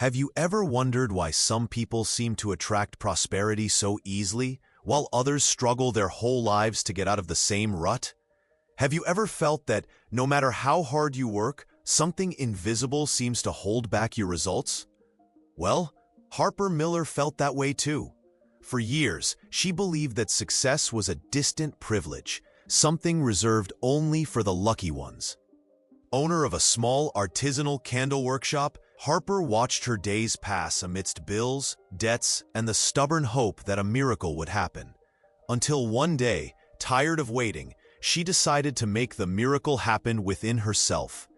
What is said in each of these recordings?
Have you ever wondered why some people seem to attract prosperity so easily, while others struggle their whole lives to get out of the same rut? Have you ever felt that no matter how hard you work, something invisible seems to hold back your results? Well, Harper Miller felt that way too. For years, she believed that success was a distant privilege, something reserved only for the lucky ones. Owner of a small artisanal candle workshop, Harper watched her days pass amidst bills, debts, and the stubborn hope that a miracle would happen. Until one day, tired of waiting, she decided to make the miracle happen within herself.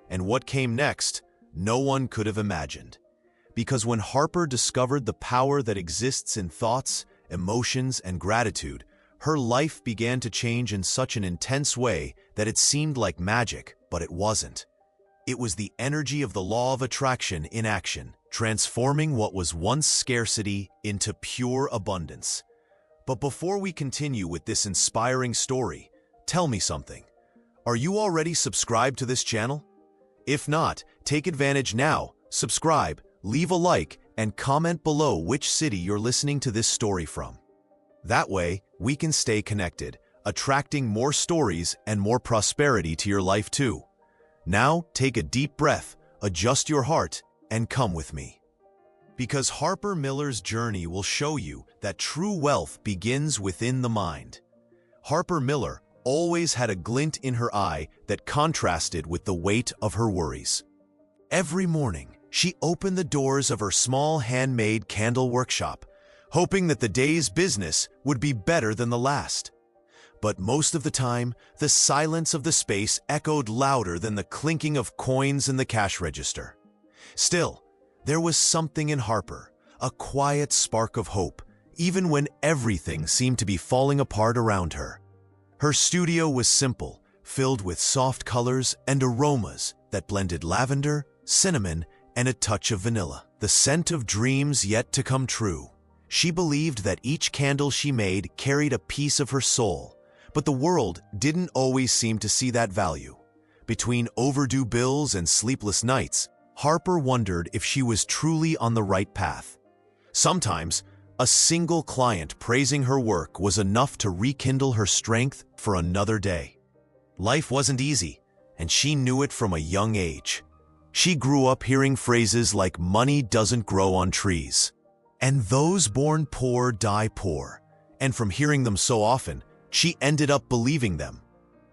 And what came next, no one could have imagined. Because when Harper discovered the power that exists in thoughts, emotions, and gratitude, her life began to change in such an intense way that it seemed like magic, but it wasn't. It was the energy of the law of attraction in action, transforming what was once scarcity into pure abundance. But before we continue with this inspiring story, tell me something. Are you already subscribed to this channel? If not, take advantage now, subscribe, leave a like, and comment below which city you're listening to this story from. That way, we can stay connected, attracting more stories and more prosperity to your life too. Now, take a deep breath, adjust your heart, and come with me. Because Harper Miller's journey will show you that true wealth begins within the mind. Harper Miller always had a glint in her eye that contrasted with the weight of her worries. Every morning, she opened the doors of her small handmade candle workshop, hoping that the day's business would be better than the last. But most of the time, the silence of the space echoed louder than the clinking of coins in the cash register. Still, there was something in Harper, a quiet spark of hope, even when everything seemed to be falling apart around her. Her studio was simple, filled with soft colors and aromas that blended lavender, cinnamon, and a touch of vanilla, the scent of dreams yet to come true. She believed that each candle she made carried a piece of her soul, but the world didn't always seem to see that value. Between overdue bills and sleepless nights, Harper wondered if she was truly on the right path. Sometimes, a single client praising her work was enough to rekindle her strength for another day. Life wasn't easy, and she knew it from a young age. She grew up hearing phrases like "money doesn't grow on trees," and "those born poor die poor," and from hearing them so often, she ended up believing them.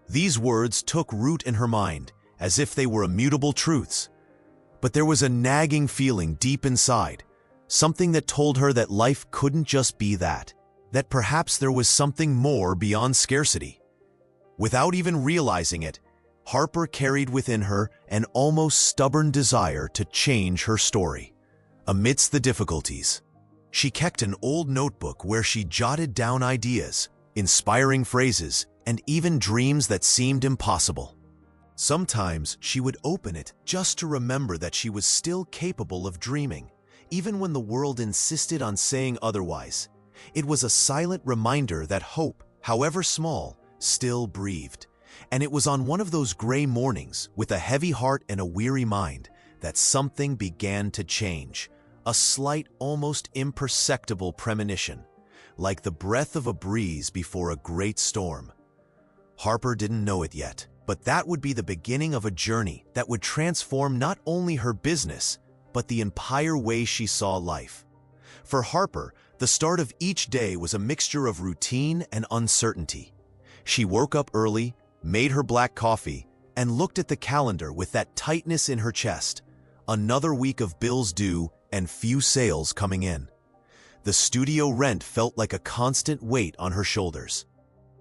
These words took root in her mind, as if they were immutable truths. But there was a nagging feeling deep inside, something that told her that life couldn't just be that perhaps there was something more beyond scarcity. Without even realizing it, Harper carried within her an almost stubborn desire to change her story. Amidst the difficulties, she kept an old notebook where she jotted down ideas, inspiring phrases, and even dreams that seemed impossible. Sometimes she would open it just to remember that she was still capable of dreaming, even when the world insisted on saying otherwise. It was a silent reminder that hope, however small, still breathed. And it was on one of those gray mornings, with a heavy heart and a weary mind, that something began to change. A slight, almost imperceptible premonition, like the breath of a breeze before a great storm. Harper didn't know it yet, but that would be the beginning of a journey that would transform not only her business, but the entire way she saw life. For Harper, the start of each day was a mixture of routine and uncertainty. She woke up early, made her black coffee, and looked at the calendar with that tightness in her chest. Another week of bills due and few sales coming in. The studio rent felt like a constant weight on her shoulders.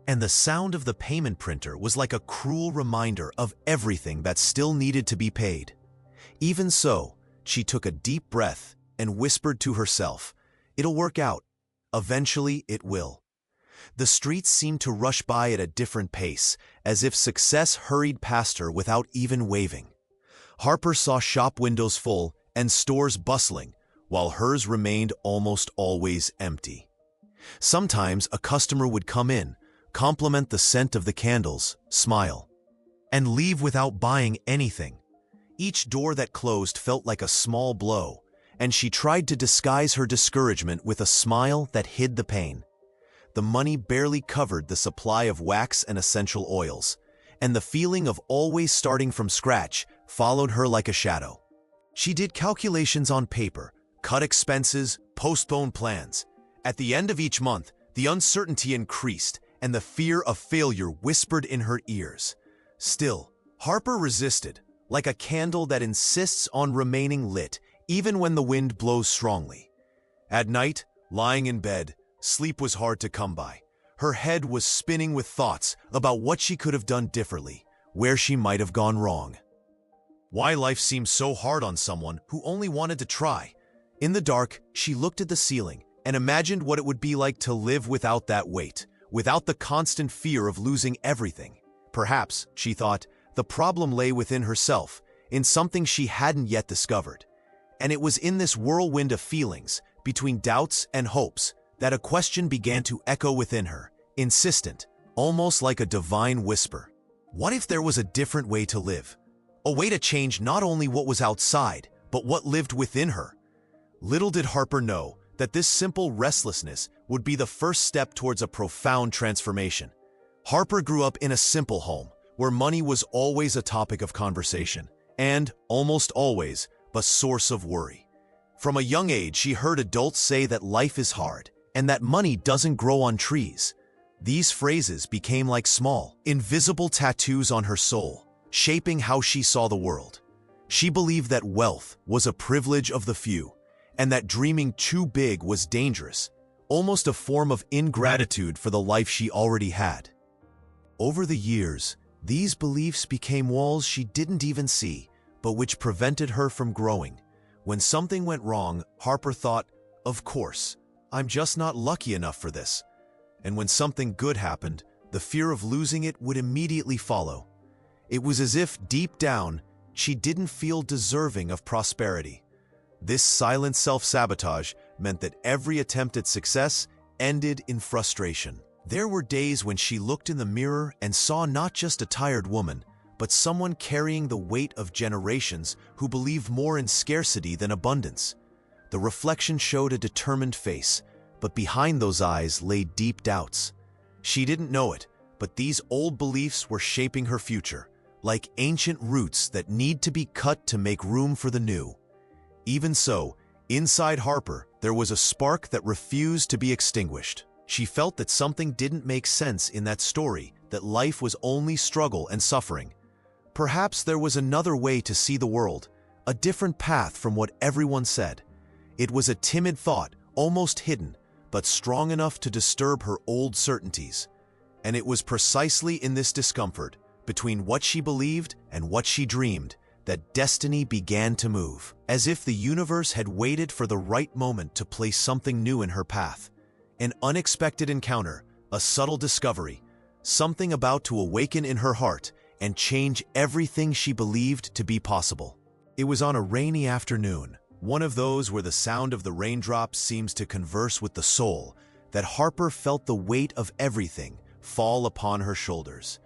And the sound of the payment printer was like a cruel reminder of everything that still needed to be paid. Even so, she took a deep breath and whispered to herself, "It'll work out. Eventually it will." The streets seemed to rush by at a different pace, as if success hurried past her without even waving. Harper saw shop windows full and stores bustling, while hers remained almost always empty. Sometimes a customer would come in, compliment the scent of the candles, smile, and leave without buying anything. Each door that closed felt like a small blow, and she tried to disguise her discouragement with a smile that hid the pain. The money barely covered the supply of wax and essential oils, and the feeling of always starting from scratch followed her like a shadow. She did calculations on paper, cut expenses, postponed plans. At the end of each month, the uncertainty increased, and the fear of failure whispered in her ears. Still, Harper resisted, like a candle that insists on remaining lit even when the wind blows strongly. At night, lying in bed, sleep was hard to come by. Her head was spinning with thoughts about what she could have done differently, where she might have gone wrong. Why life seemed so hard on someone who only wanted to try. In the dark, she looked at the ceiling and imagined what it would be like to live without that weight, without the constant fear of losing everything. Perhaps, she thought, the problem lay within herself, in something she hadn't yet discovered. And it was in this whirlwind of feelings, between doubts and hopes, that a question began to echo within her, insistent, almost like a divine whisper. What if there was a different way to live? A way to change not only what was outside, but what lived within her. Little did Harper know that this simple restlessness would be the first step towards a profound transformation. Harper grew up in a simple home, where money was always a topic of conversation, and, almost always, a source of worry. From a young age, she heard adults say that life is hard, and that money doesn't grow on trees. These phrases became like small, invisible tattoos on her soul, shaping how she saw the world. She believed that wealth was a privilege of the few, and that dreaming too big was dangerous, almost a form of ingratitude for the life she already had. Over the years, these beliefs became walls she didn't even see, but which prevented her from growing. When something went wrong, Harper thought, "Of course, I'm just not lucky enough for this." And when something good happened, the fear of losing it would immediately follow. It was as if, deep down, she didn't feel deserving of prosperity. This silent self-sabotage meant that every attempt at success ended in frustration. There were days when she looked in the mirror and saw not just a tired woman, but someone carrying the weight of generations who believed more in scarcity than abundance. The reflection showed a determined face, but behind those eyes lay deep doubts. She didn't know it, but these old beliefs were shaping her future, like ancient roots that need to be cut to make room for the new. Even so, inside Harper, there was a spark that refused to be extinguished. She felt that something didn't make sense in that story, that life was only struggle and suffering. Perhaps there was another way to see the world, a different path from what everyone said. It was a timid thought, almost hidden, but strong enough to disturb her old certainties. And it was precisely in this discomfort, between what she believed and what she dreamed, that destiny began to move, as if the universe had waited for the right moment to place something new in her path. An unexpected encounter, a subtle discovery, something about to awaken in her heart and change everything she believed to be possible. It was on a rainy afternoon, one of those where the sound of the raindrops seems to converse with the soul, that Harper felt the weight of everything fall upon her shoulders.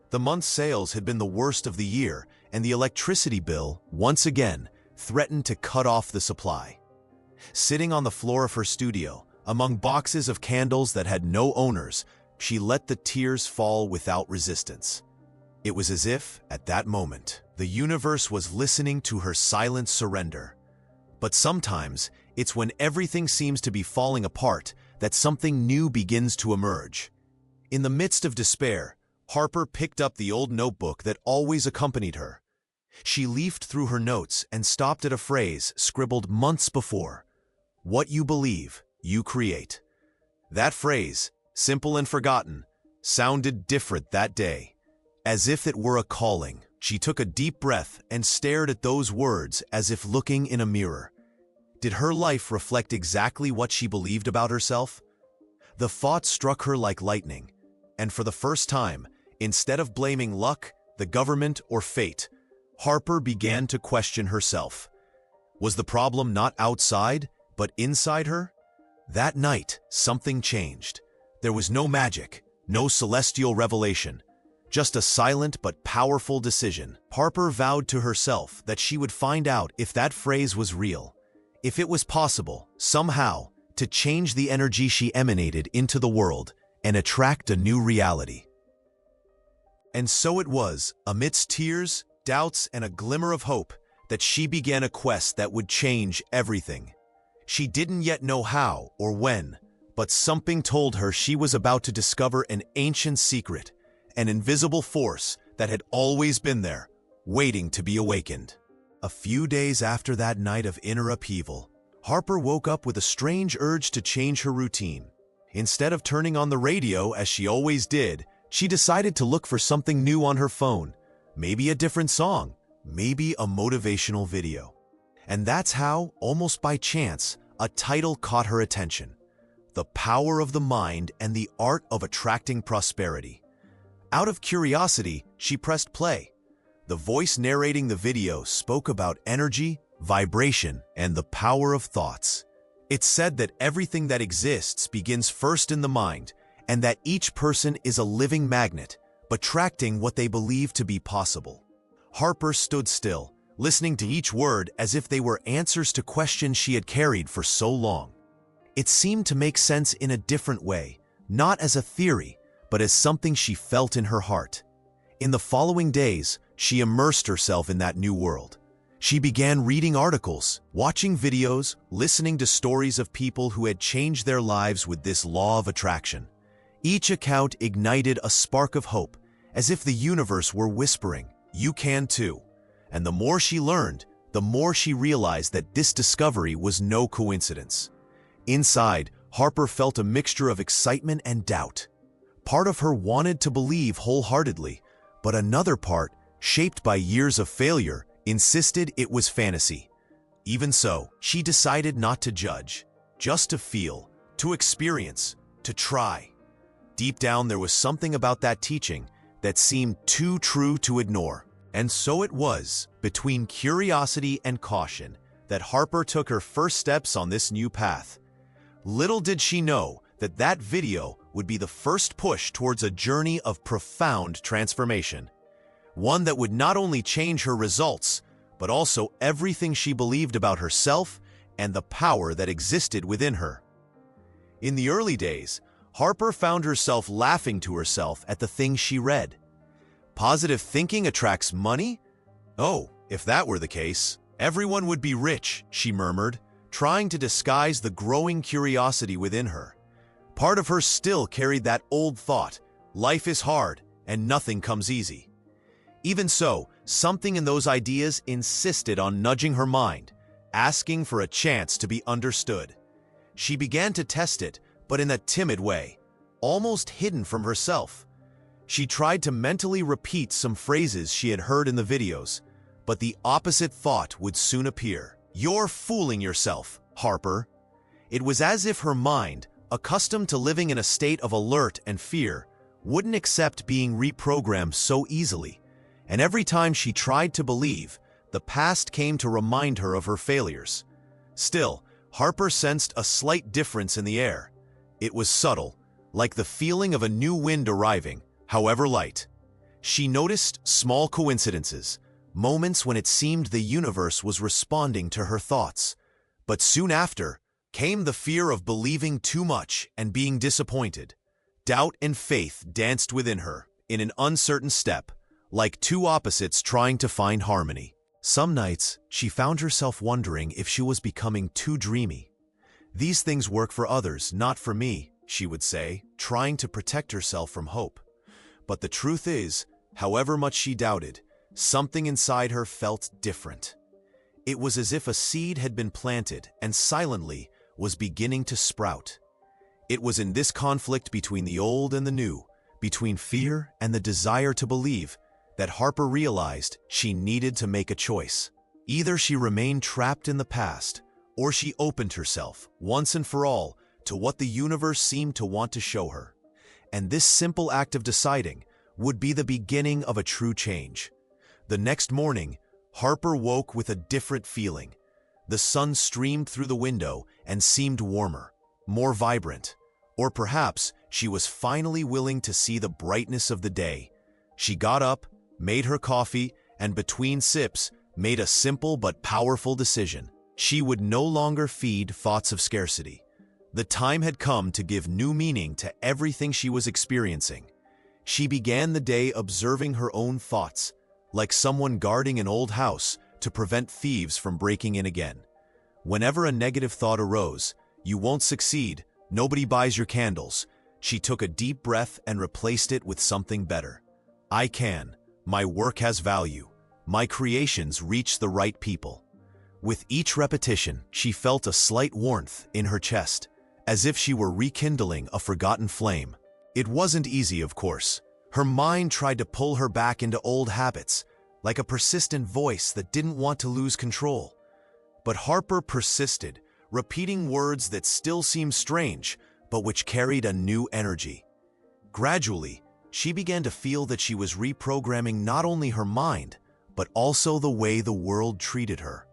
The month's sales had been the worst of the year, and the electricity bill, once again, threatened to cut off the supply. Sitting on the floor of her studio, among boxes of candles that had no owners, she let the tears fall without resistance. It was as if, at that moment, the universe was listening to her silent surrender. But sometimes, it's when everything seems to be falling apart that something new begins to emerge. In the midst of despair, Harper picked up the old notebook that always accompanied her. She leafed through her notes and stopped at a phrase scribbled months before. "What you believe, you create." That phrase, simple and forgotten, sounded different that day. As if it were a calling, she took a deep breath and stared at those words as if looking in a mirror. Did her life reflect exactly what she believed about herself? The thought struck her like lightning, and for the first time, instead of blaming luck, the government, or fate, Harper began to question herself. Was the problem not outside, but inside her? That night, something changed. There was no magic, no celestial revelation, just a silent but powerful decision. Harper vowed to herself that she would find out if that phrase was real, If it was possible, somehow, to change the energy she emanated into the world and attract a new reality. And so it was, amidst tears, doubts, and a glimmer of hope, that she began a quest that would change everything. She didn't yet know how or when, but something told her she was about to discover an ancient secret, an invisible force that had always been there, waiting to be awakened. A few days after that night of inner upheaval, Harper woke up with a strange urge to change her routine. Instead of turning on the radio as she always did, she decided to look for something new on her phone. Maybe a different song, maybe a motivational video. And that's how, almost by chance, a title caught her attention: The Power of the Mind and the Art of Attracting Prosperity. Out of curiosity, she pressed play. The voice narrating the video spoke about energy, vibration, and the power of thoughts. It said that everything that exists begins first in the mind, and that each person is a living magnet, attracting what they believe to be possible. Harper stood still, listening to each word as if they were answers to questions she had carried for so long. It seemed to make sense in a different way, not as a theory, but as something she felt in her heart. In the following days, she immersed herself in that new world. She began reading articles, watching videos, listening to stories of people who had changed their lives with this law of attraction. Each account ignited a spark of hope, as if the universe were whispering, "You can too." And the more she learned, the more she realized that this discovery was no coincidence. Inside, Harper felt a mixture of excitement and doubt. Part of her wanted to believe wholeheartedly, but another part, shaped by years of failure, insisted it was fantasy. Even so, she decided not to judge, just to feel, to experience, to try. Deep down, there was something about that teaching that seemed too true to ignore. And so it was, between curiosity and caution, that Harper took her first steps on this new path. Little did she know that that video would be the first push towards a journey of profound transformation. One that would not only change her results, but also everything she believed about herself and the power that existed within her. In the early days, Harper found herself laughing to herself at the things she read. Positive thinking attracts money? Oh, if that were the case, everyone would be rich, she murmured, trying to disguise the growing curiosity within her. Part of her still carried that old thought, life is hard and nothing comes easy. Even so, something in those ideas insisted on nudging her mind, asking for a chance to be understood. She began to test it, but in a timid way, almost hidden from herself. She tried to mentally repeat some phrases she had heard in the videos, but the opposite thought would soon appear. "You're fooling yourself, Harper." It was as if her mind, accustomed to living in a state of alert and fear, wouldn't accept being reprogrammed so easily. And every time she tried to believe, the past came to remind her of her failures. Still, Harper sensed a slight difference in the air. It was subtle, like the feeling of a new wind arriving, however light. She noticed small coincidences, moments when it seemed the universe was responding to her thoughts. But soon after, came the fear of believing too much and being disappointed. Doubt and faith danced within her, in an uncertain step, like two opposites trying to find harmony. Some nights, she found herself wondering if she was becoming too dreamy. "These things work for others, not for me," she would say, trying to protect herself from hope. But the truth is, however much she doubted, something inside her felt different. It was as if a seed had been planted and silently was beginning to sprout. It was in this conflict between the old and the new, between fear and the desire to believe, that Harper realized she needed to make a choice. Either she remained trapped in the past, or she opened herself, once and for all, to what the universe seemed to want to show her. And this simple act of deciding would be the beginning of a true change. The next morning, Harper woke with a different feeling. The sun streamed through the window and seemed warmer, more vibrant. Or perhaps she was finally willing to see the brightness of the day. She got up, made her coffee, and between sips, made a simple but powerful decision. She would no longer feed thoughts of scarcity. The time had come to give new meaning to everything she was experiencing. She began the day observing her own thoughts, like someone guarding an old house to prevent thieves from breaking in again. Whenever a negative thought arose, "You won't succeed, nobody buys your candles," she took a deep breath and replaced it with something better. "I can. My work has value. My creations reach the right people." With each repetition, she felt a slight warmth in her chest, as if she were rekindling a forgotten flame. It wasn't easy, of course. Her mind tried to pull her back into old habits, like a persistent voice that didn't want to lose control. But Harper persisted, repeating words that still seemed strange, but which carried a new energy. Gradually, she began to feel that she was reprogramming not only her mind, but also the way the world treated her.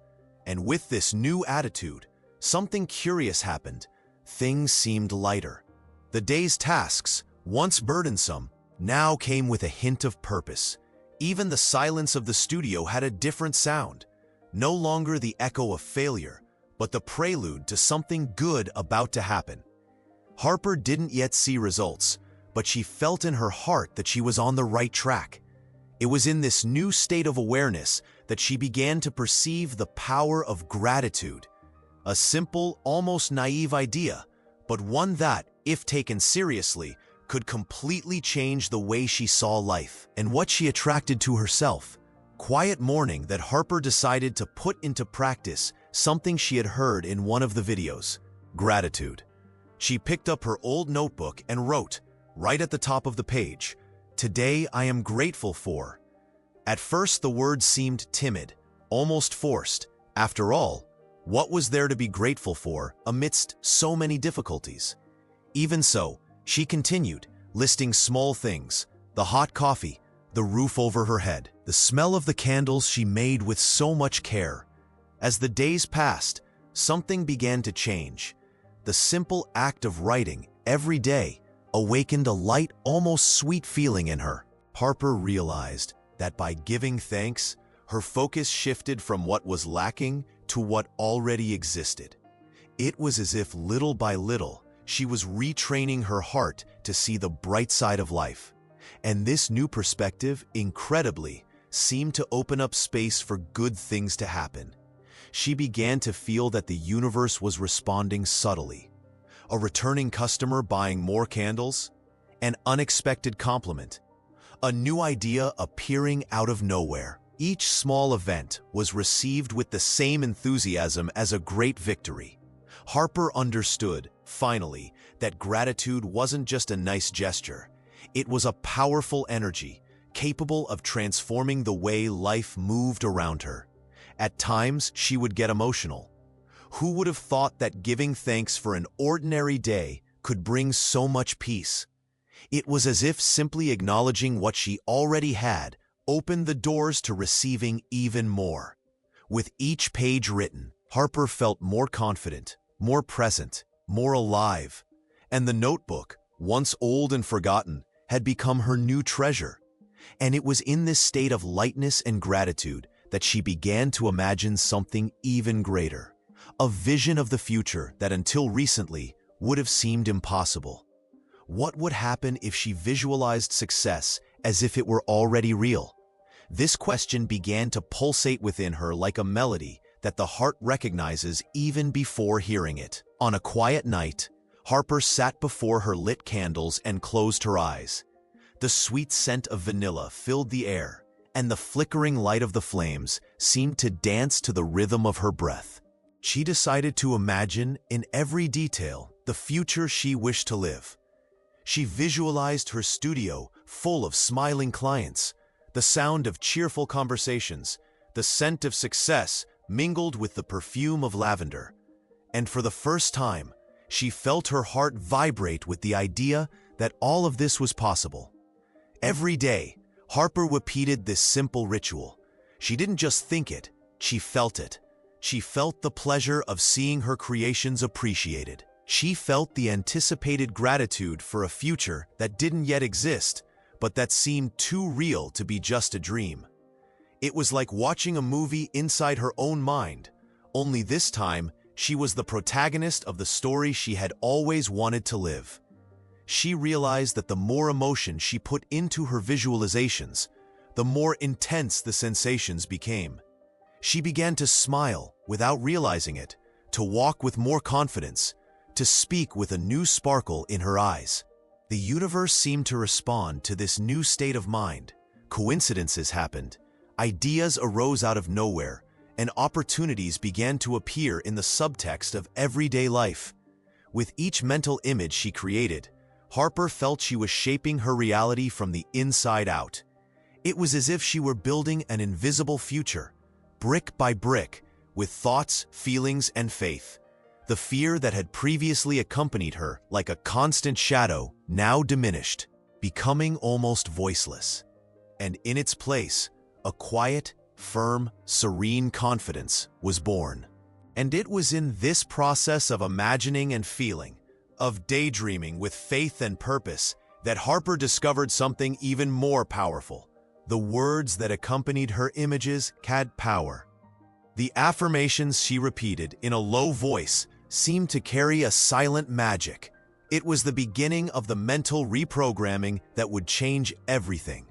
And with this new attitude, something curious happened. Things seemed lighter. The day's tasks, once burdensome, now came with a hint of purpose. Even the silence of the studio had a different sound. No longer the echo of failure, but the prelude to something good about to happen. Harper didn't yet see results, but she felt in her heart that she was on the right track. It was in this new state of awareness that she began to perceive the power of gratitude. A simple, almost naive idea, but one that, if taken seriously, could completely change the way she saw life and what she attracted to herself. Quiet morning that Harper decided to put into practice something she had heard in one of the videos: gratitude. She picked up her old notebook and wrote, right at the top of the page, "Today I am grateful for." At first the words seemed timid, almost forced. After all, what was there to be grateful for amidst so many difficulties? Even so, she continued, listing small things: the hot coffee, the roof over her head, the smell of the candles she made with so much care. As the days passed, something began to change. The simple act of writing every day awakened a light, almost sweet feeling in her. Harper realized that by giving thanks, her focus shifted from what was lacking to what already existed. It was as if little by little, she was retraining her heart to see the bright side of life. And this new perspective, incredibly, seemed to open up space for good things to happen. She began to feel that the universe was responding subtly. A returning customer buying more candles, an unexpected compliment, a new idea appearing out of nowhere. Each small event was received with the same enthusiasm as a great victory. Harper understood, finally, that gratitude wasn't just a nice gesture. It was a powerful energy, capable of transforming the way life moved around her. At times, she would get emotional. Who would have thought that giving thanks for an ordinary day could bring so much peace? It was as if simply acknowledging what she already had opened the doors to receiving even more. With each page written, Harper felt more confident, more present, more alive. And the notebook, once old and forgotten, had become her new treasure. And it was in this state of lightness and gratitude that she began to imagine something even greater. A vision of the future that until recently would have seemed impossible. What would happen if she visualized success as if it were already real? This question began to pulsate within her like a melody that the heart recognizes even before hearing it. On a quiet night, Harper sat before her lit candles and closed her eyes. The sweet scent of vanilla filled the air, and the flickering light of the flames seemed to dance to the rhythm of her breath. She decided to imagine, in every detail, the future she wished to live. She visualized her studio full of smiling clients, the sound of cheerful conversations, the scent of success mingled with the perfume of lavender. And for the first time, she felt her heart vibrate with the idea that all of this was possible. Every day, Harper repeated this simple ritual. She didn't just think it, she felt it. She felt the pleasure of seeing her creations appreciated. She felt the anticipated gratitude for a future that didn't yet exist, but that seemed too real to be just a dream. It was like watching a movie inside her own mind, Only this time, she was the protagonist of the story she had always wanted to live. She realized that the more emotion she put into her visualizations, the more intense the sensations became. She began to smile without realizing it, to walk with more confidence, to speak with a new sparkle in her eyes. The universe seemed to respond to this new state of mind. Coincidences happened, ideas arose out of nowhere, and opportunities began to appear in the subtext of everyday life. With each mental image she created, Harper felt she was shaping her reality from the inside out. It was as if she were building an invisible future, brick by brick, with thoughts, feelings, and faith. The fear that had previously accompanied her like a constant shadow now diminished, becoming almost voiceless. And in its place, a quiet, firm, serene confidence was born. And it was in this process of imagining and feeling, of daydreaming with faith and purpose, that Harper discovered something even more powerful. The words that accompanied her images had power. The affirmations she repeated in a low voice seemed to carry a silent magic. It was the beginning of the mental reprogramming that would change everything.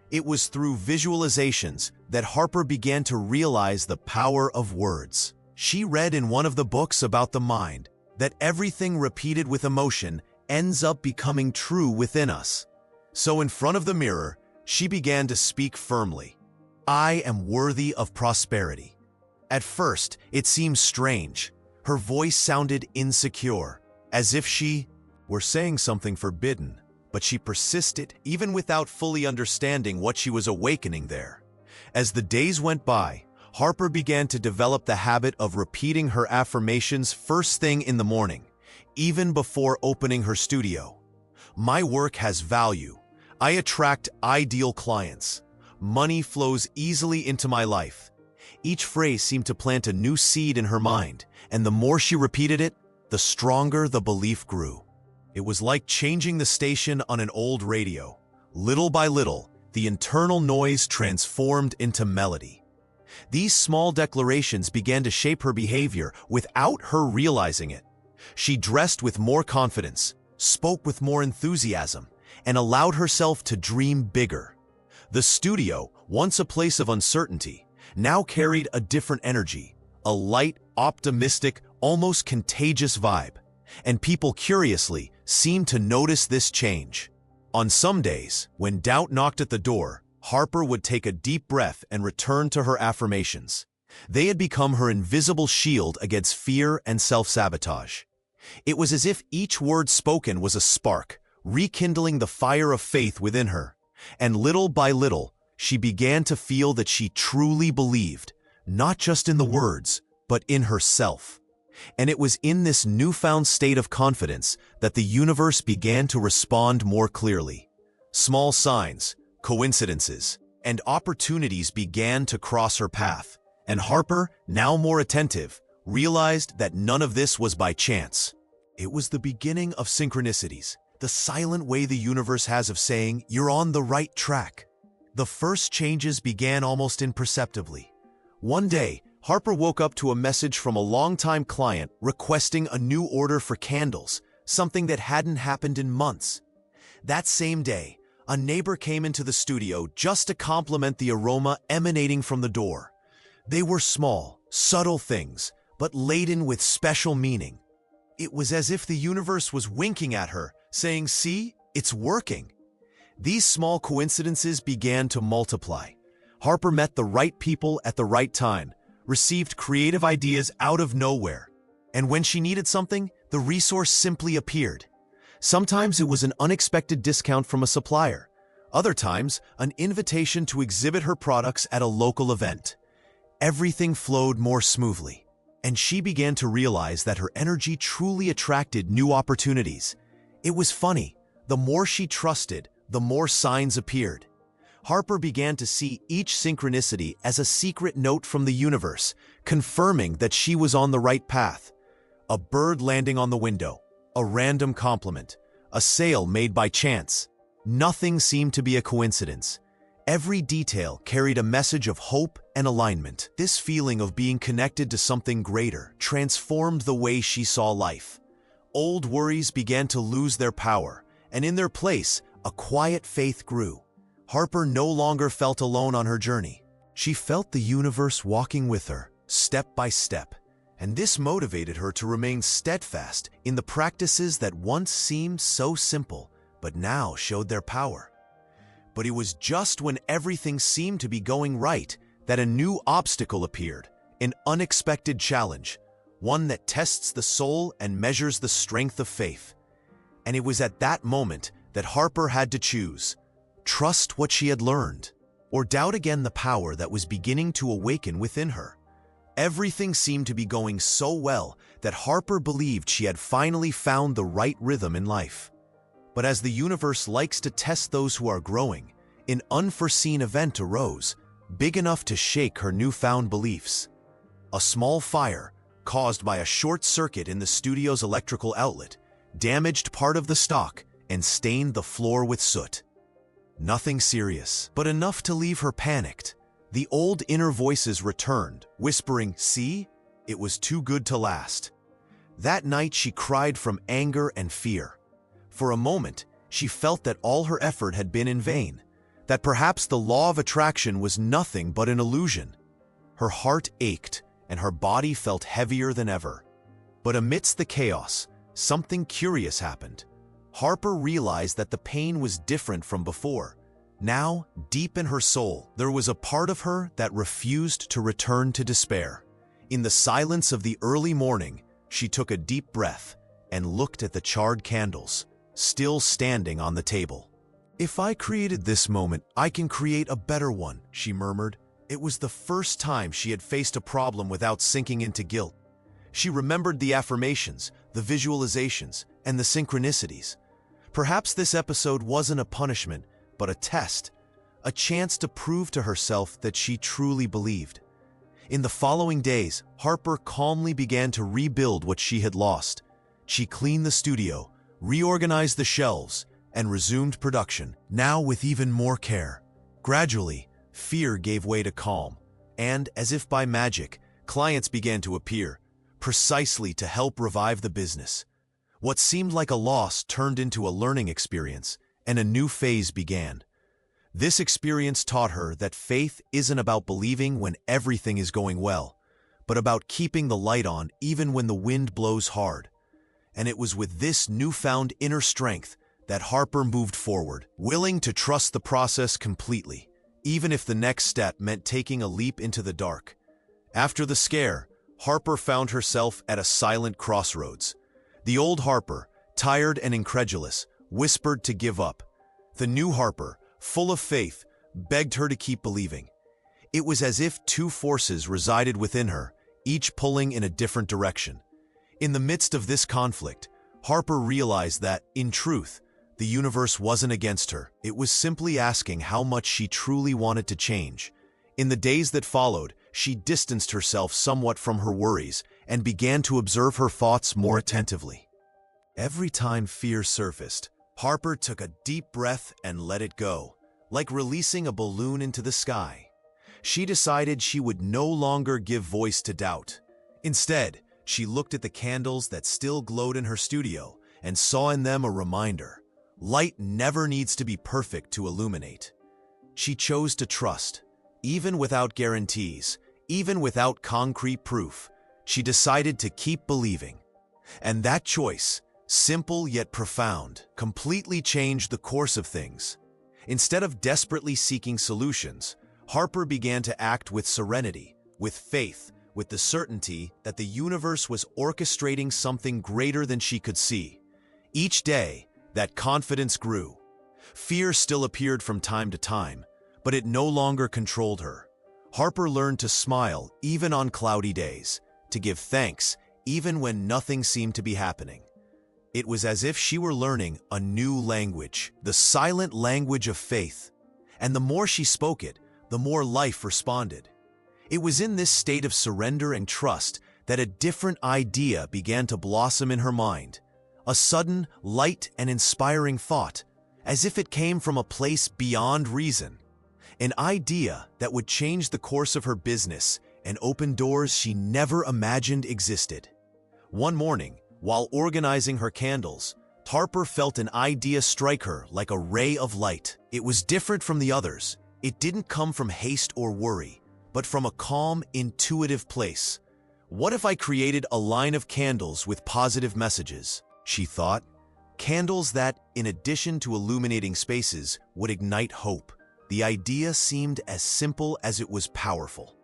It was through visualizations that Harper began to realize the power of words. She read in one of the books about the mind that everything repeated with emotion ends up becoming true within us. So in front of the mirror, she began to speak firmly. I am worthy of prosperity. At first, it seemed strange. Her voice sounded insecure, as if she were saying something forbidden. But she persisted, even without fully understanding what she was awakening there. As the days went by, Harper began to develop the habit of repeating her affirmations first thing in the morning, even before opening her studio. My work has value. I attract ideal clients. Money flows easily into my life. Each phrase seemed to plant a new seed in her mind, and the more she repeated it, the stronger the belief grew. It was like changing the station on an old radio. Little by little, the internal noise transformed into melody. These small declarations began to shape her behavior without her realizing it. She dressed with more confidence, spoke with more enthusiasm, and allowed herself to dream bigger. The studio, once a place of uncertainty, now carried a different energy, a light, optimistic, almost contagious vibe. And people curiously seemed to notice this change. On some days, when doubt knocked at the door, Harper would take a deep breath and return to her affirmations. They had become her invisible shield against fear and self-sabotage. It was as if each word spoken was a spark, rekindling the fire of faith within her. And little by little, she began to feel that she truly believed, not just in the words, but in herself. And it was in this newfound state of confidence that the universe began to respond more clearly. Small signs, coincidences, and opportunities began to cross her path, and Harper, now more attentive, realized that none of this was by chance. It was the beginning of synchronicities, the silent way the universe has of saying, you're on the right track. The first changes began almost imperceptibly. One day, Harper woke up to a message from a longtime client requesting a new order for candles, something that hadn't happened in months. That same day, a neighbor came into the studio just to compliment the aroma emanating from the door. They were small, subtle things, but laden with special meaning. It was as if the universe was winking at her, saying, "See, it's working." These small coincidences began to multiply. Harper met the right people at the right time, received creative ideas out of nowhere. And when she needed something, the resource simply appeared. Sometimes it was an unexpected discount from a supplier. Other times, an invitation to exhibit her products at a local event. Everything flowed more smoothly, and she began to realize that her energy truly attracted new opportunities. It was funny. The more she trusted, the more signs appeared. Harper began to see each synchronicity as a secret note from the universe, confirming that she was on the right path. A bird landing on the window, a random compliment, a sale made by chance. Nothing seemed to be a coincidence. Every detail carried a message of hope and alignment. This feeling of being connected to something greater transformed the way she saw life. Old worries began to lose their power, and in their place, a quiet faith grew. Harper no longer felt alone on her journey. She felt the universe walking with her, step by step, and this motivated her to remain steadfast in the practices that once seemed so simple, but now showed their power. But it was just when everything seemed to be going right that a new obstacle appeared, an unexpected challenge, one that tests the soul and measures the strength of faith. And it was at that moment that Harper had to choose: trust what she had learned, or doubt again the power that was beginning to awaken within her. Everything seemed to be going so well that Harper believed she had finally found the right rhythm in life. But as the universe likes to test those who are growing, an unforeseen event arose, big enough to shake her newfound beliefs. A small fire, caused by a short circuit in the studio's electrical outlet, damaged part of the stock and stained the floor with soot. Nothing serious, but enough to leave her panicked. The old inner voices returned, whispering, "See, it was too good to last." That night she cried from anger and fear. For a moment, she felt that all her effort had been in vain, that perhaps the law of attraction was nothing but an illusion. Her heart ached, and her body felt heavier than ever. But amidst the chaos, something curious happened. Harper realized that the pain was different from before. Now, deep in her soul, there was a part of her that refused to return to despair. In the silence of the early morning, she took a deep breath and looked at the charred candles, still standing on the table. "If I created this moment, I can create a better one," she murmured. It was the first time she had faced a problem without sinking into guilt. She remembered the affirmations, the visualizations, and the synchronicities. Perhaps this episode wasn't a punishment, but a test, a chance to prove to herself that she truly believed. In the following days, Harper calmly began to rebuild what she had lost. She cleaned the studio, reorganized the shelves, and resumed production, now with even more care. Gradually, fear gave way to calm, and, as if by magic, clients began to appear, precisely to help revive the business. What seemed like a loss turned into a learning experience, and a new phase began. This experience taught her that faith isn't about believing when everything is going well, but about keeping the light on even when the wind blows hard. And it was with this newfound inner strength that Harper moved forward, willing to trust the process completely, even if the next step meant taking a leap into the dark. After the scare, Harper found herself at a silent crossroads. The old Harper, tired and incredulous, whispered to give up. The new Harper, full of faith, begged her to keep believing. It was as if two forces resided within her, each pulling in a different direction. In the midst of this conflict, Harper realized that, in truth, the universe wasn't against her. It was simply asking how much she truly wanted to change. In the days that followed, she distanced herself somewhat from her worries and began to observe her thoughts more attentively. Every time fear surfaced, Harper took a deep breath and let it go, like releasing a balloon into the sky. She decided she would no longer give voice to doubt. Instead, she looked at the candles that still glowed in her studio and saw in them a reminder. Light never needs to be perfect to illuminate. She chose to trust. Even without guarantees, even without concrete proof, she decided to keep believing. And that choice, simple yet profound, completely changed the course of things. Instead of desperately seeking solutions, Harper began to act with serenity, with faith, with the certainty that the universe was orchestrating something greater than she could see. Each day, that confidence grew. Fear still appeared from time to time, but it no longer controlled her. Harper learned to smile even on cloudy days, to give thanks even when nothing seemed to be happening. It was as if she were learning a new language, the silent language of faith. And the more she spoke it, the more life responded. It was in this state of surrender and trust that a different idea began to blossom in her mind. A sudden, light and inspiring thought, as if it came from a place beyond reason. an idea that would change the course of her business and open doors she never imagined existed. One morning, while organizing her candles, Harper felt an idea strike her like a ray of light. It was different from the others. It didn't come from haste or worry, but from a calm, intuitive place. What if I created a line of candles with positive messages? She thought. Candles that, in addition to illuminating spaces, would ignite hope. The idea seemed as simple as it was powerful.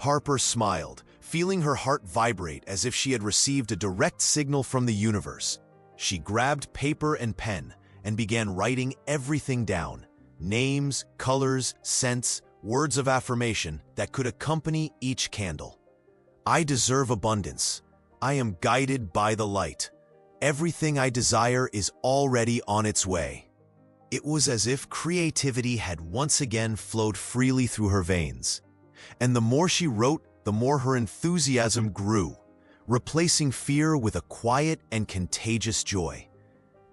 Harper smiled, feeling her heart vibrate as if she had received a direct signal from the universe. She grabbed paper and pen and began writing everything down: names, colors, scents, words of affirmation that could accompany each candle. I deserve abundance. I am guided by the light. Everything I desire is already on its way. It was as if creativity had once again flowed freely through her veins. And the more she wrote, the more her enthusiasm grew, replacing fear with a quiet and contagious joy.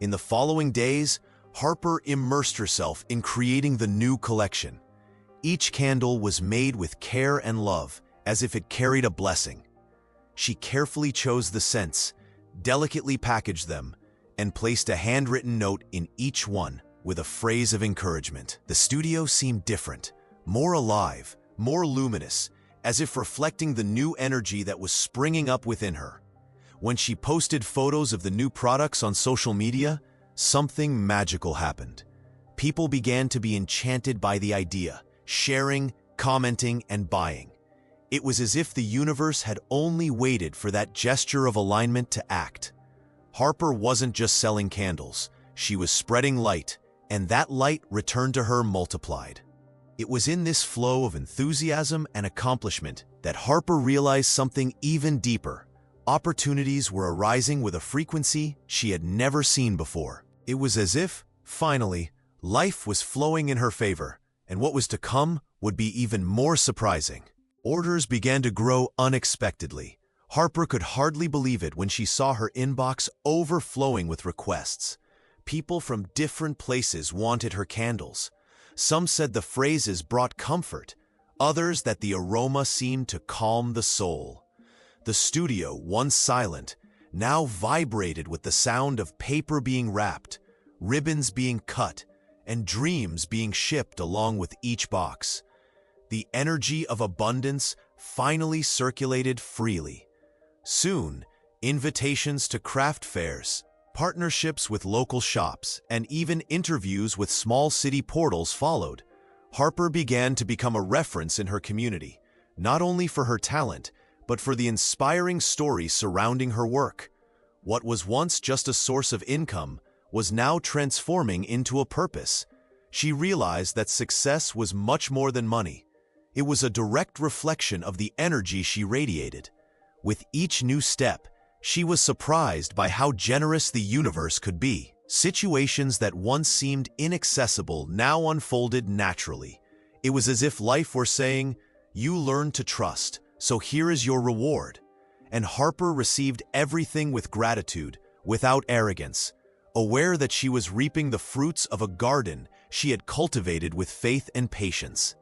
In the following days, Harper immersed herself in creating the new collection. Each candle was made with care and love, as if it carried a blessing. She carefully chose the scents, delicately packaged them, and placed a handwritten note in each one with a phrase of encouragement. The studio seemed different, more alive, more luminous, as if reflecting the new energy that was springing up within her. When she posted photos of the new products on social media, something magical happened. People began to be enchanted by the idea, sharing, commenting, and buying. It was as if the universe had only waited for that gesture of alignment to act. Harper wasn't just selling candles, she was spreading light, and that light returned to her multiplied. It was in this flow of enthusiasm and accomplishment that Harper realized something even deeper. Opportunities were arising with a frequency she had never seen before. It was as if, finally, life was flowing in her favor, and what was to come would be even more surprising. Orders began to grow unexpectedly. Harper could hardly believe it when she saw her inbox overflowing with requests. People from different places wanted her candles. Some said the phrases brought comfort, others that the aroma seemed to calm the soul. The studio, once silent, now vibrated with the sound of paper being wrapped, ribbons being cut, and dreams being shipped along with each box. The energy of abundance finally circulated freely. Soon, invitations to craft fairs, partnerships with local shops, and even interviews with small city portals followed. Harper began to become a reference in her community, not only for her talent, but for the inspiring stories surrounding her work. What was once just a source of income was now transforming into a purpose. She realized that success was much more than money. It was a direct reflection of the energy she radiated. With each new step, she was surprised by how generous the universe could be. Situations that once seemed inaccessible now unfolded naturally. It was as if life were saying, "You learned to trust, so here is your reward." And Harper received everything with gratitude, without arrogance, aware that she was reaping the fruits of a garden she had cultivated with faith and patience.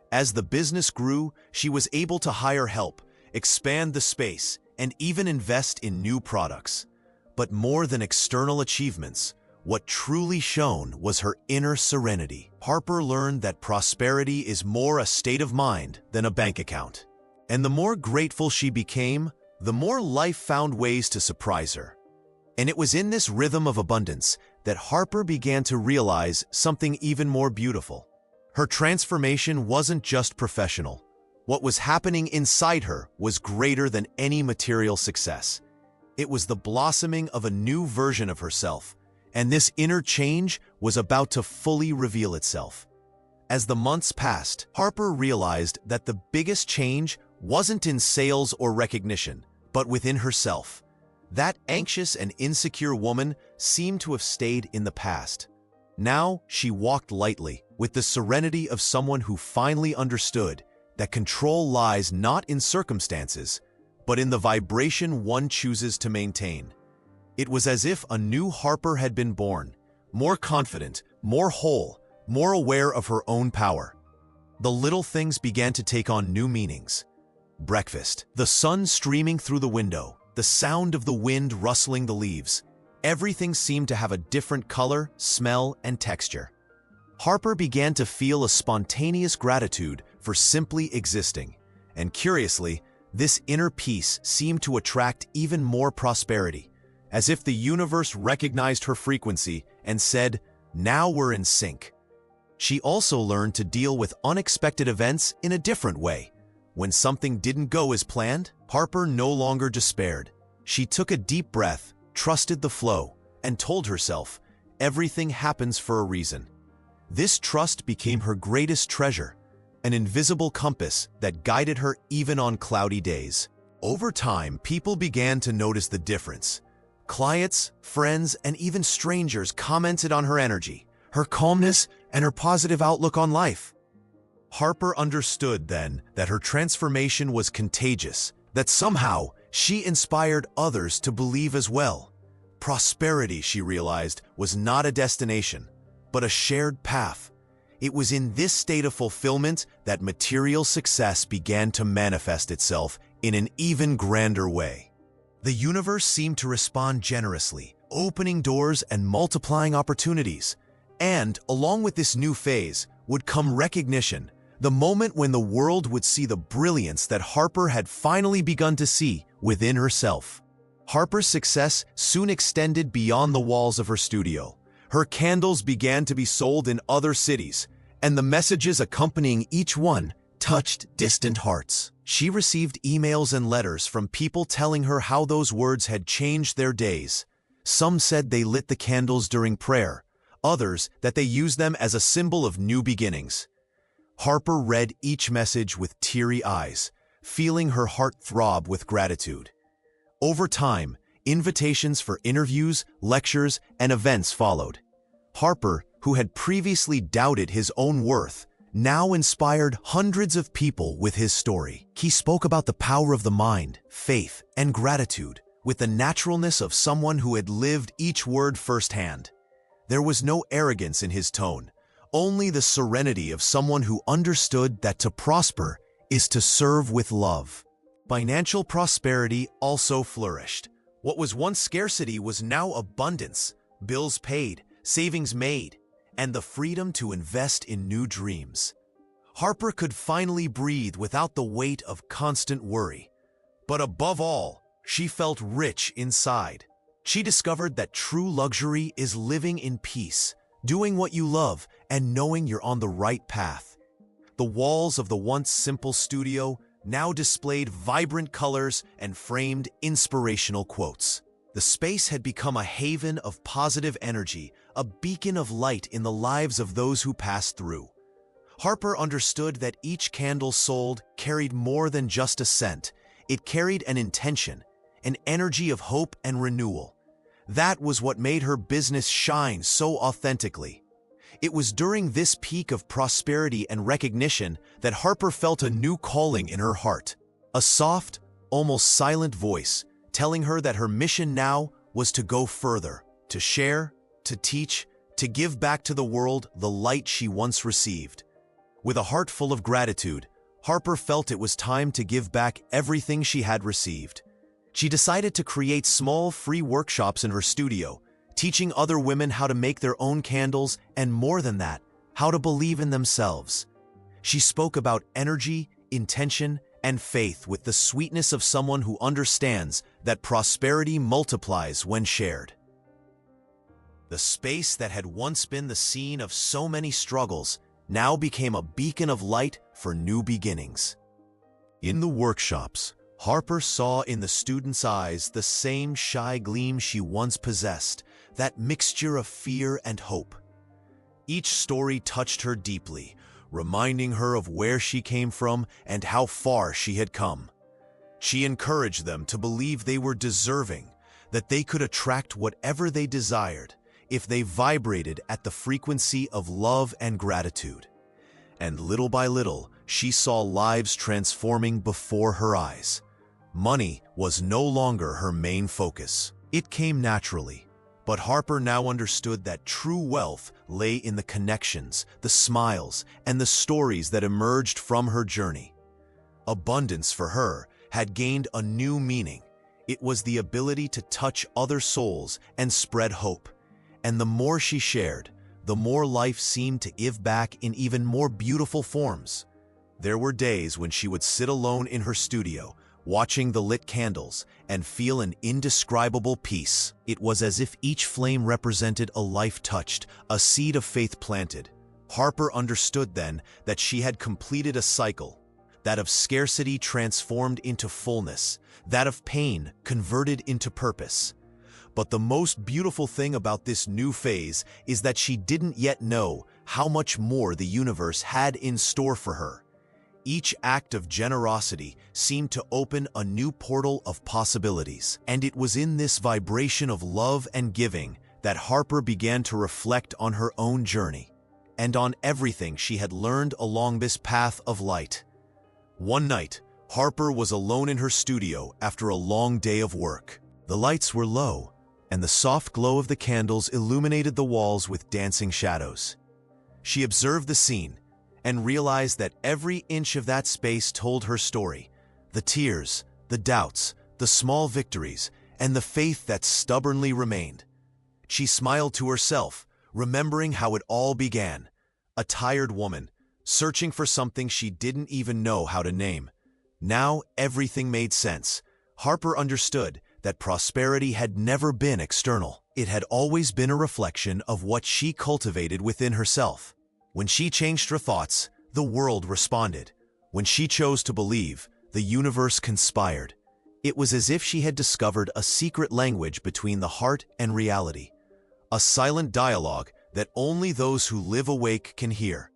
As the business grew, she was able to hire help, expand the space, and even invest in new products. But more than external achievements, what truly shone was her inner serenity. Harper learned that prosperity is more a state of mind than a bank account. And the more grateful she became, the more life found ways to surprise her. And it was in this rhythm of abundance that Harper began to realize something even more beautiful. Her transformation wasn't just professional. What was happening inside her was greater than any material success. It was the blossoming of a new version of herself, and this inner change was about to fully reveal itself. As the months passed, Harper realized that the biggest change wasn't in sales or recognition, but within herself. That anxious and insecure woman seemed to have stayed in the past. Now she walked lightly, with the serenity of someone who finally understood that control lies not in circumstances, but in the vibration one chooses to maintain. It was as if a new Harper had been born, more confident, more whole, more aware of her own power. The little things began to take on new meanings. Breakfast, the sun streaming through the window, the sound of the wind rustling the leaves. Everything seemed to have a different color, smell, and texture. Harper began to feel a spontaneous gratitude for simply existing, and curiously, this inner peace seemed to attract even more prosperity, as if the universe recognized her frequency and said, "Now we're in sync." She also learned to deal with unexpected events in a different way. When something didn't go as planned, Harper no longer despaired. She took a deep breath, trusted the flow, and told herself, everything happens for a reason. This trust became her greatest treasure, an invisible compass that guided her even on cloudy days. Over time, people began to notice the difference. Clients, friends, and even strangers commented on her energy, her calmness, and her positive outlook on life. Harper understood then that her transformation was contagious, that somehow she inspired others to believe as well. Prosperity, she realized, was not a destination, but a shared path. It was in this state of fulfillment that material success began to manifest itself in an even grander way. The universe seemed to respond generously, opening doors and multiplying opportunities. And, along with this new phase, would come recognition, the moment when the world would see the brilliance that Harper had finally begun to see within herself. Harper's success soon extended beyond the walls of her studio. Her candles began to be sold in other cities, and the messages accompanying each one touched distant hearts. She received emails and letters from people telling her how those words had changed their days. Some said they lit the candles during prayer, others that they used them as a symbol of new beginnings. Harper read each message with teary eyes, feeling her heart throb with gratitude. Over time, invitations for interviews, lectures, and events followed. Harper, who had previously doubted his own worth, now inspired hundreds of people with his story. He spoke about the power of the mind, faith, and gratitude, with the naturalness of someone who had lived each word firsthand. There was no arrogance in his tone, only the serenity of someone who understood that to prosper is to serve with love. Financial prosperity also flourished. What was once scarcity was now abundance, bills paid, savings made, and the freedom to invest in new dreams. Harper could finally breathe without the weight of constant worry. But above all, she felt rich inside. She discovered that true luxury is living in peace, doing what you love, and knowing you're on the right path. The walls of the once simple studio now displayed vibrant colors and framed inspirational quotes. The space had become a haven of positive energy, a beacon of light in the lives of those who passed through. Harper understood that each candle sold carried more than just a scent. It carried an intention, an energy of hope and renewal. That was what made her business shine so authentically. It was during this peak of prosperity and recognition that Harper felt a new calling in her heart. A soft, almost silent voice telling her that her mission now was to go further, to share, to teach, to give back to the world the light she once received. With a heart full of gratitude, Harper felt it was time to give back everything she had received. She decided to create small, free workshops in her studio, teaching other women how to make their own candles and, more than that, how to believe in themselves. She spoke about energy, intention, and faith with the sweetness of someone who understands that prosperity multiplies when shared. The space that had once been the scene of so many struggles now became a beacon of light for new beginnings. In the workshops, Harper saw in the students' eyes the same shy gleam she once possessed, that mixture of fear and hope. Each story touched her deeply, reminding her of where she came from and how far she had come. She encouraged them to believe they were deserving, that they could attract whatever they desired if they vibrated at the frequency of love and gratitude. And little by little, she saw lives transforming before her eyes. Money was no longer her main focus. It came naturally, But Harper now understood that true wealth lay in the connections, the smiles, and the stories that emerged from her journey. Abundance for her had gained a new meaning. It was the ability to touch other souls and spread hope. And the more she shared, the more life seemed to give back in even more beautiful forms. There were days when she would sit alone in her studio, watching the lit candles, and feel an indescribable peace. It was as if each flame represented a life touched, a seed of faith planted. Harper understood then that she had completed a cycle, that of scarcity transformed into fullness, that of pain converted into purpose. But the most beautiful thing about this new phase is that she didn't yet know how much more the universe had in store for her. Each act of generosity seemed to open a new portal of possibilities, and it was in this vibration of love and giving that Harper began to reflect on her own journey, and on everything she had learned along this path of light. One night, Harper was alone in her studio after a long day of work. The lights were low, and the soft glow of the candles illuminated the walls with dancing shadows. She observed the scene, and realized that every inch of that space told her story. The tears, the doubts, the small victories, and the faith that stubbornly remained. She smiled to herself, remembering how it all began. A tired woman, searching for something she didn't even know how to name. Now everything made sense. Harper understood that prosperity had never been external. It had always been a reflection of what she cultivated within herself. When she changed her thoughts, the world responded. When she chose to believe, the universe conspired. It was as if she had discovered a secret language between the heart and reality, a silent dialogue that only those who live awake can hear.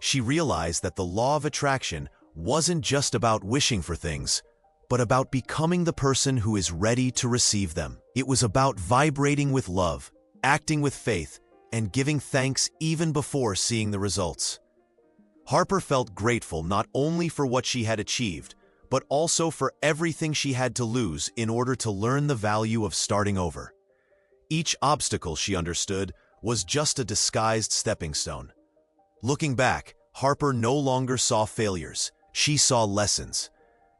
She realized that the law of attraction wasn't just about wishing for things, but about becoming the person who is ready to receive them. It was about vibrating with love, acting with faith, and giving thanks even before seeing the results. Harper felt grateful not only for what she had achieved, but also for everything she had to lose in order to learn the value of starting over. Each obstacle, she understood, was just a disguised stepping stone. Looking back, Harper no longer saw failures. She saw lessons.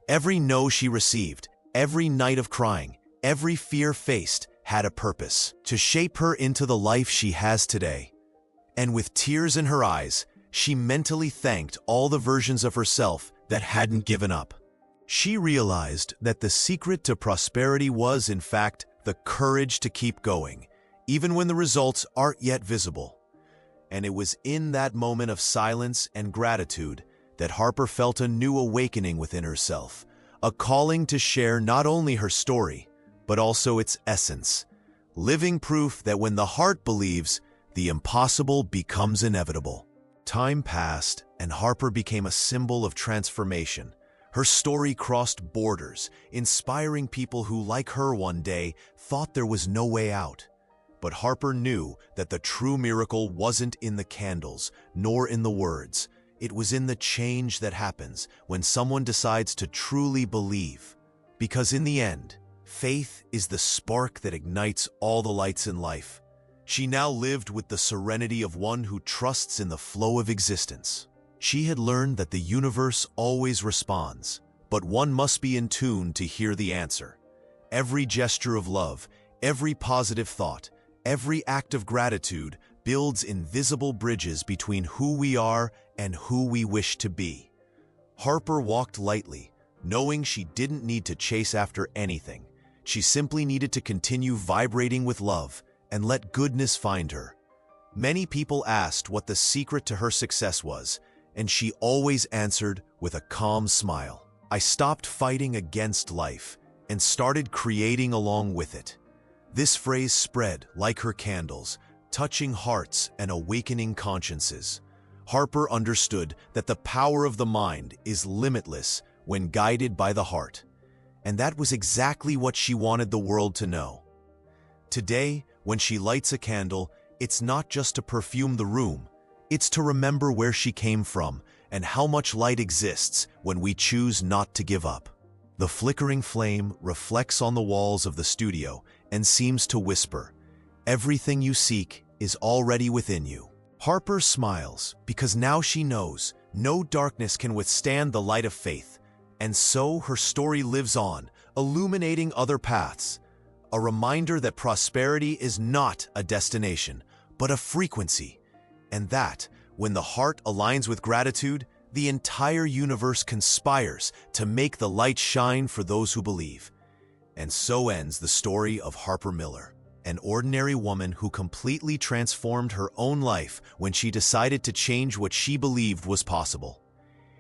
Every no she received, every night of crying, every fear faced, had a purpose to shape her into the life she has today. And with tears in her eyes, she mentally thanked all the versions of herself that hadn't given up. She realized that the secret to prosperity was, in fact, the courage to keep going, even when the results aren't yet visible. And it was in that moment of silence and gratitude that Harper felt a new awakening within herself, a calling to share not only her story, but also its essence, living proof that when the heart believes, the impossible becomes inevitable. Time passed, and Harper became a symbol of transformation. Her story crossed borders, inspiring people who, like her one day, thought there was no way out. But Harper knew that the true miracle wasn't in the candles, nor in the words. It was in the change that happens when someone decides to truly believe. Because in the end, faith is the spark that ignites all the lights in life. She now lived with the serenity of one who trusts in the flow of existence. She had learned that the universe always responds, but one must be in tune to hear the answer. Every gesture of love, every positive thought, every act of gratitude builds invisible bridges between who we are and who we wish to be. Harper walked lightly, knowing she didn't need to chase after anything. She simply needed to continue vibrating with love and let goodness find her. Many people asked what the secret to her success was, and she always answered with a calm smile. I stopped fighting against life and started creating along with it. This phrase spread like her candles, touching hearts and awakening consciences. Harper understood that the power of the mind is limitless when guided by the heart. And that was exactly what she wanted the world to know. Today, when she lights a candle, it's not just to perfume the room, it's to remember where she came from and how much light exists when we choose not to give up. The flickering flame reflects on the walls of the studio and seems to whisper, Everything you seek is already within you. Harper smiles because now she knows no darkness can withstand the light of faith, and so her story lives on, illuminating other paths. A reminder that prosperity is not a destination, but a frequency, and that, when the heart aligns with gratitude, the entire universe conspires to make the light shine for those who believe. And so ends the story of Harper Miller, an ordinary woman who completely transformed her own life when she decided to change what she believed was possible.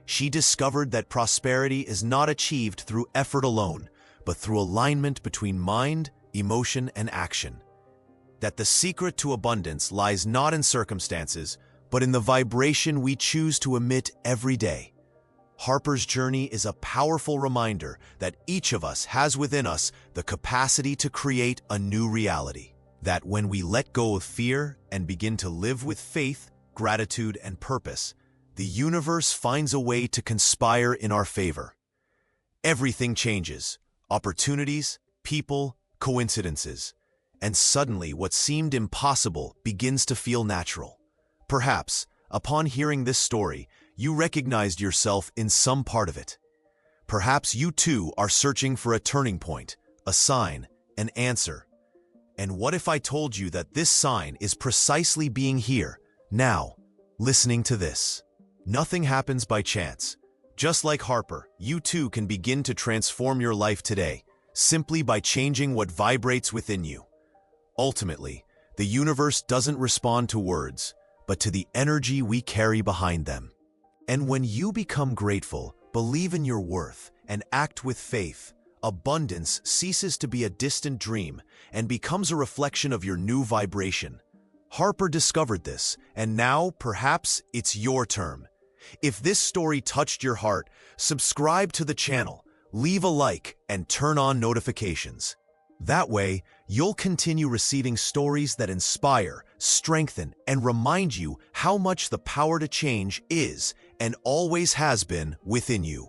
She discovered that prosperity is not achieved through effort alone, but through alignment between mind, emotion, and action. That the secret to abundance lies not in circumstances, but in the vibration we choose to emit every day. Harper's journey is a powerful reminder that each of us has within us the capacity to create a new reality. That when we let go of fear and begin to live with faith, gratitude, and purpose, the universe finds a way to conspire in our favor. Everything changes: opportunities, people, coincidences. And suddenly what seemed impossible begins to feel natural. Perhaps, upon hearing this story, you recognized yourself in some part of it. Perhaps you too are searching for a turning point, a sign, an answer. And what if I told you that this sign is precisely being here, now, listening to this? Nothing happens by chance. Just like Harper, you too can begin to transform your life today, simply by changing what vibrates within you. Ultimately, the universe doesn't respond to words, but to the energy we carry behind them. And when you become grateful, believe in your worth, and act with faith, abundance ceases to be a distant dream and becomes a reflection of your new vibration. Harper discovered this, and now perhaps it's your turn. If this story touched your heart, subscribe to the channel, leave a like, and turn on notifications. That way, you'll continue receiving stories that inspire, strengthen, and remind you how much the power to change is and always has been within you.